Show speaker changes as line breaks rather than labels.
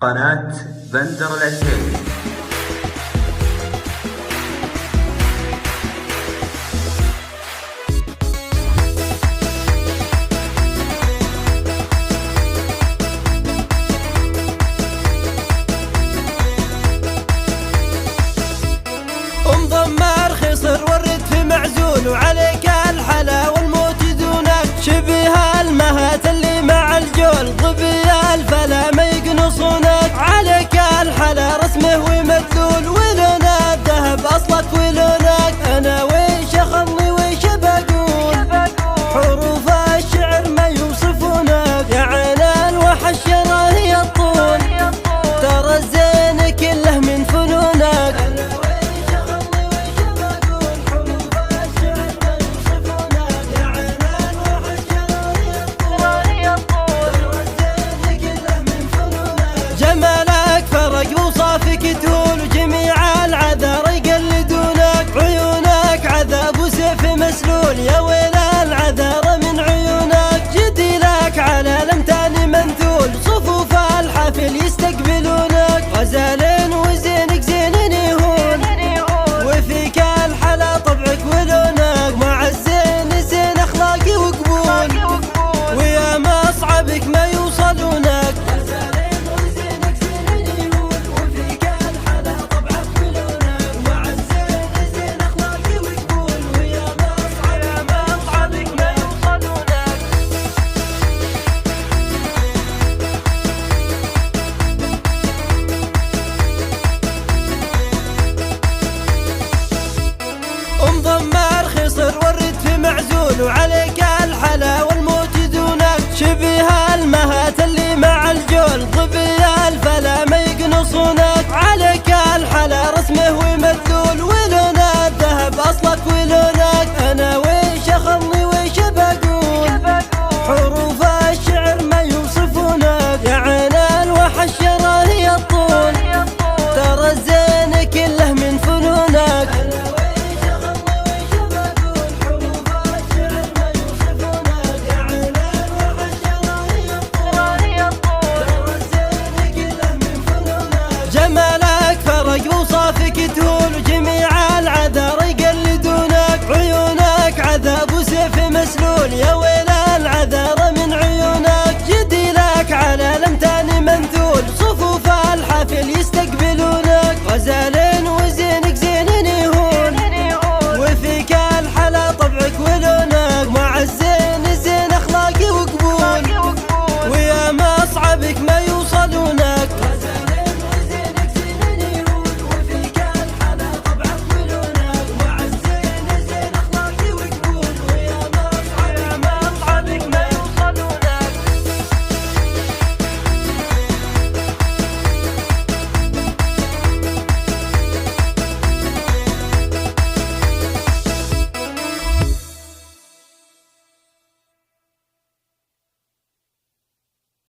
قناة بندر العتيبي.
مضمر خصر ورد في معزول وعليك الحلا والموت دونك شبه المهات اللي مع الجول ضبي الفلا ما يقنصونك عليك الحلا رسمه ومدلول ولون الذهب اصلك ولونك انا ويش اخلي ويش بقول حروف الشعر ما يوصفونك يا عين الوحش راهي الطول ترى الزين كله من فنونك جمالك فرق وصافك تول وجميع العذار يقلدونك عيونك عذاب وسيف مسلول يا ويل العذار من عيونك جدي لك على الامتان منثول صفوف الحفل يستقبلونك غزال وزينك زين يهون وفيك الحلا طبعك ولونك مع الزين زين اخلاقي وقبول ويا مصعبك ما يوصلونك مضمر خصر ورد في معزول وعليك الحلا والموت دونك شبه المهات اللي مع الجول ضبي الفلا ما يقنصونك عليك الحلا رسمه ومدلول ولون الذهب اصلك ولونك انا ويش اخلي ويش بقول حروف الشعر ما يوصفونك يا عين الوحش راهي الطول ترى الزين كله من فنونك جمالك فرق وصافك